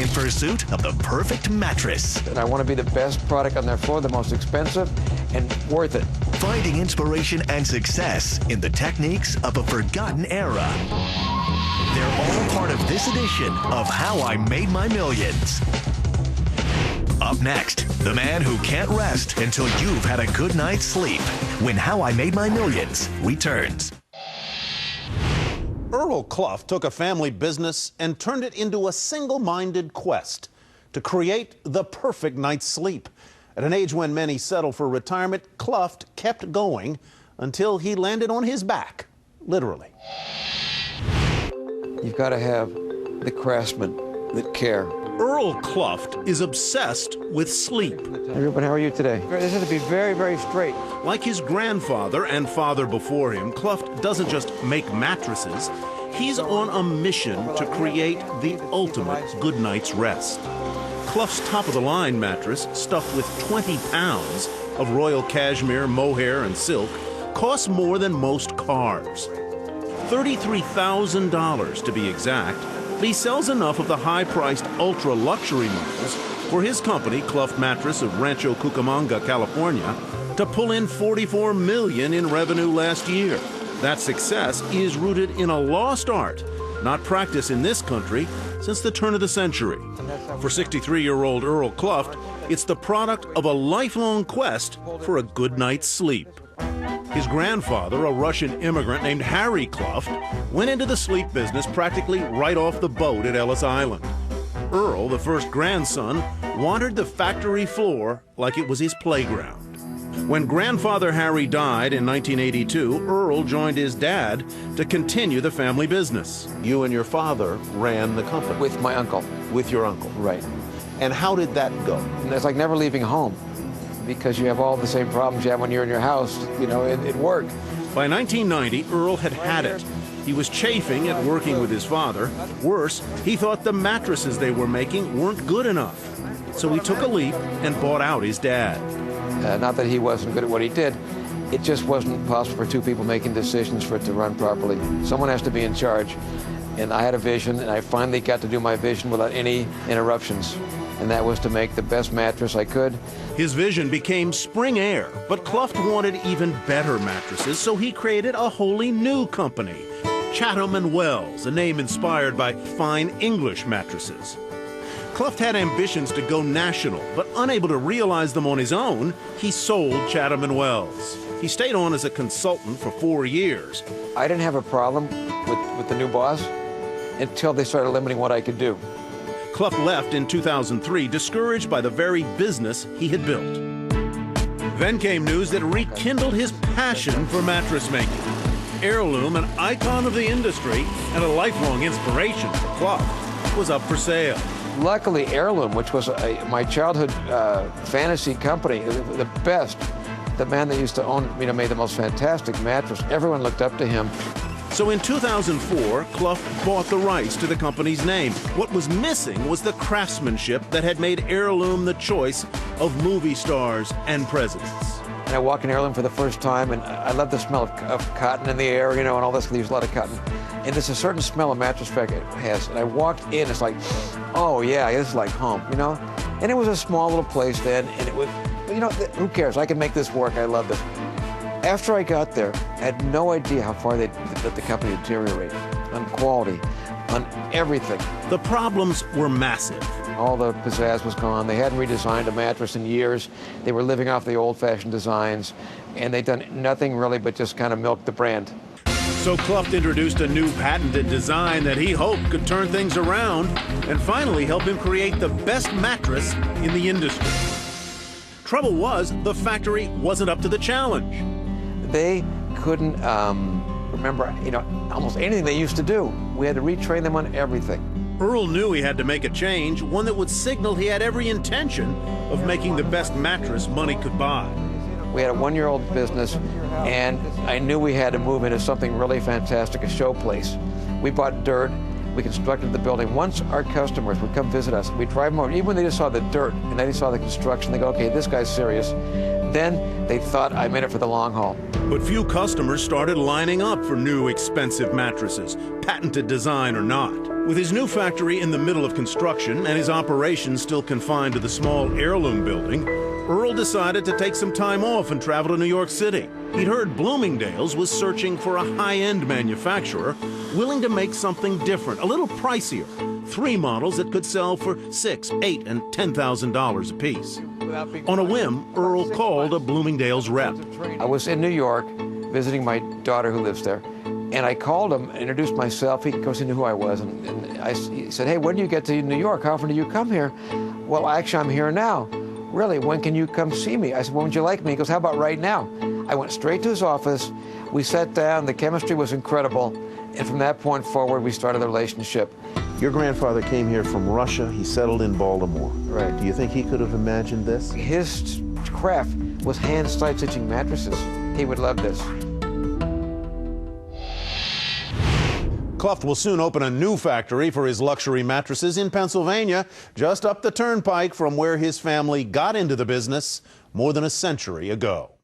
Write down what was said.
in pursuit of the perfect mattress. And I want to be the best product on their floor, the most expensive, and worth it. Finding inspiration and success in the techniques of a forgotten era. They're all part of this edition of How I Made My Millions. Up next, the man who can't rest until you've had a good night's sleep, when How I Made My Millions returns. Earl Kluft took a family business and turned it into a single-minded quest to create the perfect night's sleep. At an age when many settle for retirement, Kluft kept going until he landed on his back, literally. You've got to have the craftsmen that care. Earl Kluft is obsessed with sleep. Everyone, how are you today? This has to be very, very straight. Like his grandfather and father before him, Kluft doesn't just make mattresses. He's on a mission to create the ultimate good night's rest. Kluft's top-of-the-line mattress, stuffed with 20 pounds of royal cashmere, mohair, and silk, costs more than most cars. $33,000 to be exact. But he sells enough of the high-priced ultra-luxury models for his company, Kluft Mattress of Rancho Cucamonga, California, to pull in $44 million in revenue last year. That success is rooted in a lost art, not practiced in this country since the turn of the century. For 63-year-old Earl Kluft, it's the product of a lifelong quest for a good night's sleep. His grandfather, a Russian immigrant named Harry Kluft, went into the sleep business practically right off the boat at Ellis Island. Earl, the first grandson, wandered the factory floor like it was his playground. When grandfather Harry died in 1982, Earl joined his dad to continue the family business. You and your father ran the company? With my uncle. With your uncle? Right. And how did that go? And it's like never leaving home, because you have all the same problems you have when you're in your house. You know, it worked. By 1990, Earl had it. He was chafing at working with his father. Worse, he thought the mattresses they were making weren't good enough. So he took a leap and bought out his dad. Not that he wasn't good at what he did. It just wasn't possible for two people making decisions for it to run properly. Someone has to be in charge. And I had a vision, and I finally got to do my vision without any interruptions. And that was to make the best mattress I could. His vision became Spring Air, but Kluft wanted even better mattresses, so he created a wholly new company, Chatham & Wells, a name inspired by fine English mattresses. Kluft had ambitions to go national, but unable to realize them on his own, he sold Chatham & Wells. He stayed on as a consultant for 4 years. I didn't have a problem with the new boss until they started limiting what I could do. Kluft left in 2003, discouraged by the very business he had built. Then came news that rekindled his passion for mattress making. Aireloom, an icon of the industry and a lifelong inspiration for Kluft, was up for sale. Luckily, Aireloom, which was my childhood fantasy company, the best, the man that used to own, made the most fantastic mattress. Everyone looked up to him. So in 2004, Kluft bought the rights to the company's name. What was missing was the craftsmanship that had made Aireloom the choice of movie stars and presidents. And I walk in Aireloom for the first time, and I love the smell of cotton in the air, and all this. They use a lot of cotton. And there's a certain smell a mattress factory has. And I walked in, it's like, oh yeah, this is like home, And it was a small little place then, and it was, who cares? I can make this work. I love this. After I got there, I had no idea how far they'd let the company deteriorate on quality, on everything. The problems were massive. All the pizzazz was gone. They hadn't redesigned a mattress in years. They were living off the old-fashioned designs, and they'd done nothing really but just kind of milk the brand. So Kluft introduced a new patented design that he hoped could turn things around and finally help him create the best mattress in the industry. Trouble was, the factory wasn't up to the challenge. They couldn't remember, almost anything they used to do. We had to retrain them on everything. Earl knew he had to make a change, one that would signal he had every intention of making the best mattress money could buy. We had a one-year-old business, and I knew we had to move into something really fantastic, a showplace. We bought dirt. We constructed the building. Once our customers would come visit us, we'd drive them over. Even when they just saw the dirt and they saw the construction, they go, okay, this guy's serious. Then they thought I'm in it for the long haul. But few customers started lining up for new expensive mattresses, patented design or not. With his new factory in the middle of construction and his operations still confined to the small Aireloom building, Earl decided to take some time off and travel to New York City. He'd heard Bloomingdale's was searching for a high-end manufacturer willing to make something different, a little pricier. 3 models that could sell for $6,000, $8,000, and $10,000 apiece. On a whim, Earl called a Bloomingdale's rep. I was in New York visiting my daughter who lives there, and I called him, introduced myself. He, of course, he knew who I was, and he said, "Hey, when do you get to New York? How often do you come here?" "Well, actually, I'm here now." "Really? When can you come see me?" I said, "When would you like me?" He goes, "How about right now?" I went straight to his office. We sat down. The chemistry was incredible, and from that point forward, we started a relationship. Your grandfather came here from Russia. He settled in Baltimore. Right. Do you think he could have imagined this? His craft was hand side stitching mattresses. He would love this. Kluft will soon open a new factory for his luxury mattresses in Pennsylvania, just up the turnpike from where his family got into the business more than a century ago.